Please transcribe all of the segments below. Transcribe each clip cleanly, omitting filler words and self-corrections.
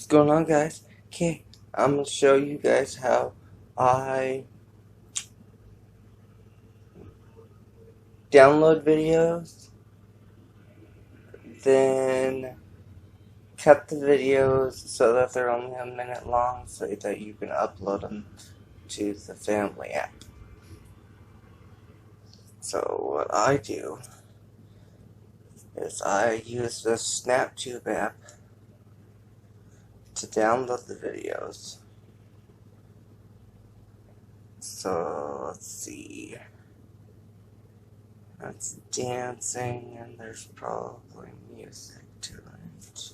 What's going on, guys? Okay, I'm gonna show you guys how I download videos, then cut the videos so that they're only a minute long so that you can upload them to the family app. So what I do is I use the SnapTube app to download the videos. So let's see. That's dancing, and there's probably music to it.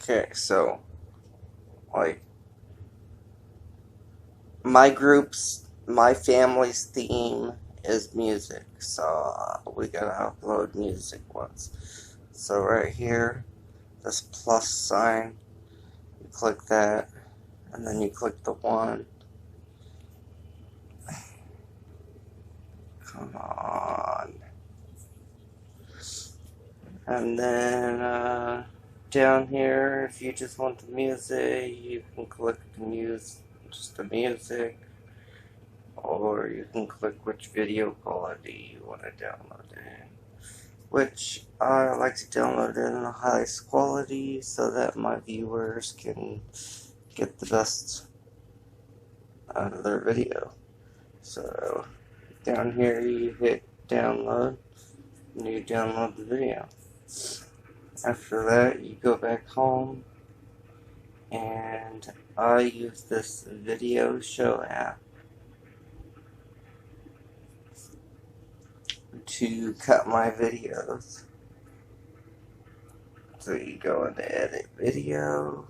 Okay, so, like, my family's theme is music, so we gotta upload music once. So right here, this plus sign, you click that, and then you click the one. Come on. And then, down here, if you just want the music, you can click just the music, or you can click which video quality you want to download in. Which I like to download it in the highest quality so that my viewers can get the best out of their video. So, down here you hit download, and you download the video. After that, you go back home, and I use this Video Show app to cut my videos. So you go into Edit Video,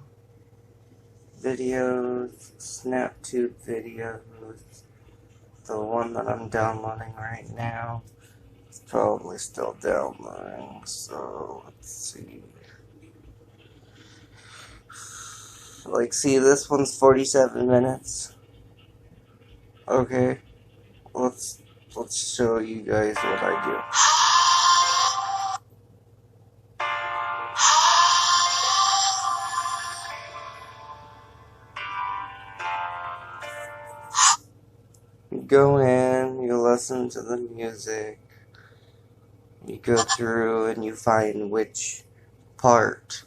Videos, SnapTube Videos. The one that I'm downloading right now is probably still downloading, so let's see. Like, see, this one's 47 minutes. Okay, let's show you guys what I do. You go in, you listen to the music, you go through and you find which part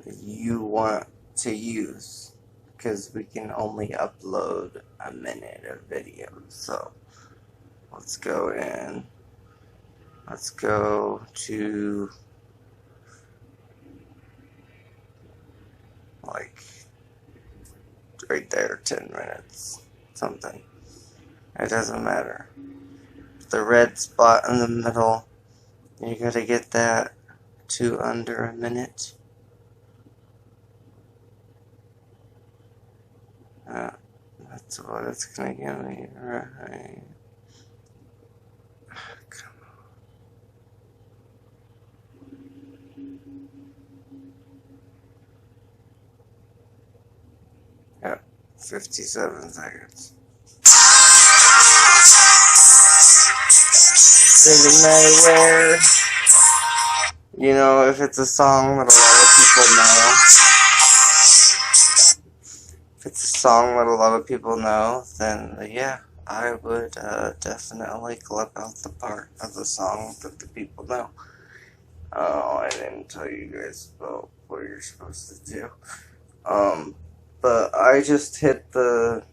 you want to use, because we can only upload a minute of video. So let's go in, let's go to like right there, 10 minutes, something. It doesn't matter. The red spot in the middle, you gotta get that to under a minute. That's what it's gonna give me, right? Come on. Yep, 57 seconds. Doesn't matter where. You know, if it's a song that a lot of people know. If it's a song that a lot of people know, then yeah, I would definitely clip out the part of the song that the people know. Oh, I didn't tell you guys about what you're supposed to do. But I just hit the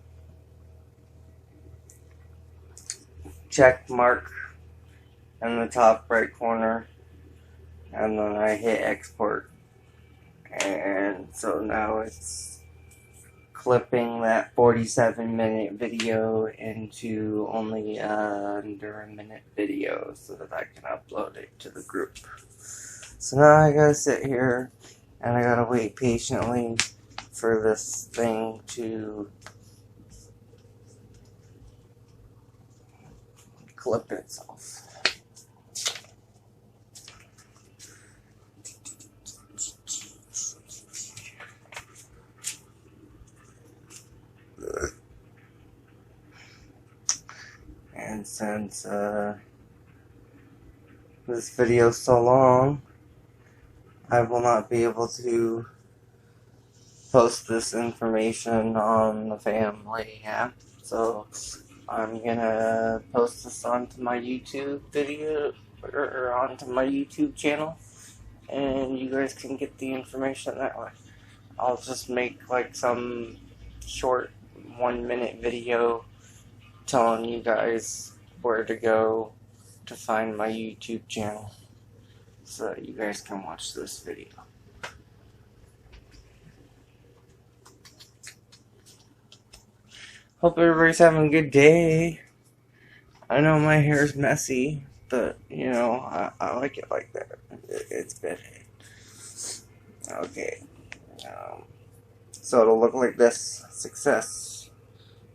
check mark in the top right corner, and then I hit export. And so now it's clipping that 47-minute video into only under a minute video so that I can upload it to the group. So now I gotta sit here and I gotta wait patiently for this thing to clip itself. And since this video is so long, I will not be able to post this information on the family app, so I'm gonna post this onto my YouTube video, or onto my YouTube channel, and you guys can get the information that way. I'll just make like some short 1-minute video telling you guys where to go to find my YouTube channel, so that you guys can watch this video. Hope everybody's having a good day. I know my hair's messy, but you know, I like it like that. It's better. Okay. So it'll look like this. Success.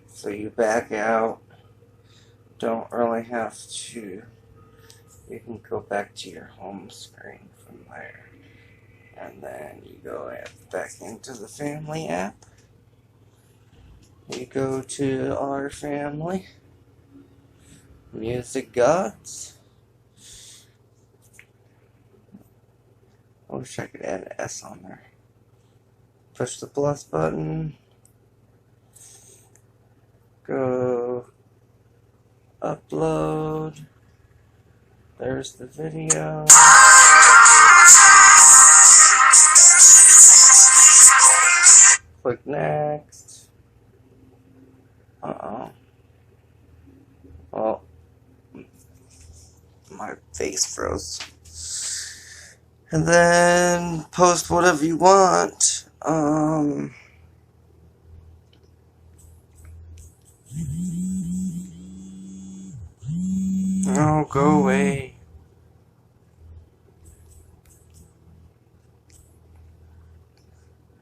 So you back out. Don't really have to. You can go back to your home screen from there. And then you go back into the family app. You go to our family. Music Gods. I wish I could add an S on there. Push the plus button. Go upload. There's the video. Click next. Well, my face froze. And then post whatever you want. Oh, go away.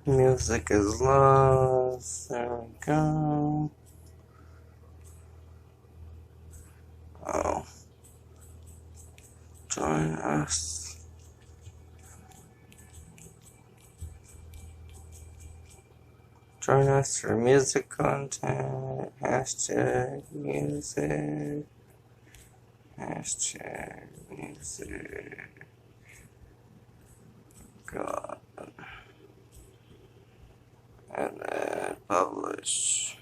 Music is love. There we go. Oh. Join us. Join us for music content. Hashtag music. Hashtag music. God. And then publish.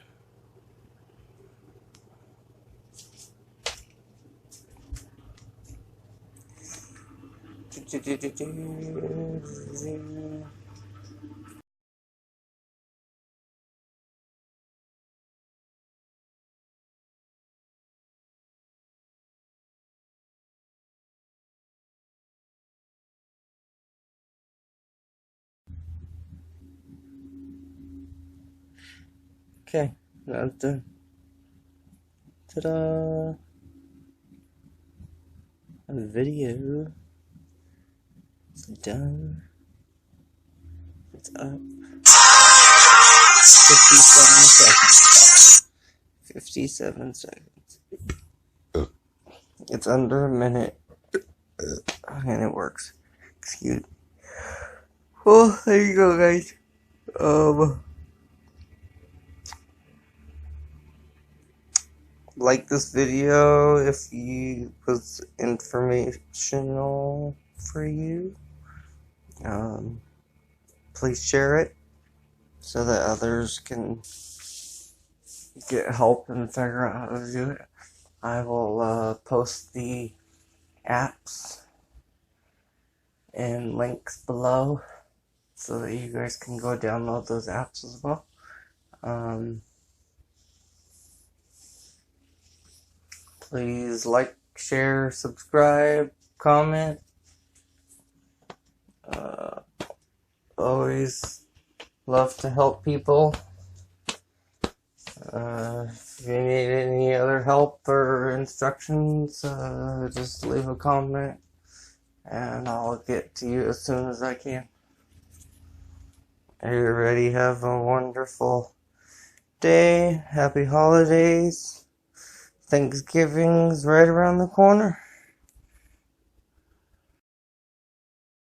Okay, now it's done. Ta-da! The video is done. It's up. 57 seconds. 57 seconds. It's under a minute. And it works. Excuse me. Well, there you go, guys. Like this video if it was informational for you. Please share it so that others can get help and figure out how to do it. I will post the apps and links below so that you guys can go download those apps as well. Please like, share, subscribe, comment. Always love to help people. If you need any other help or instructions, just leave a comment and I'll get to you as soon as I can. Everybody have a wonderful day. Happy holidays. Thanksgiving's right around the corner.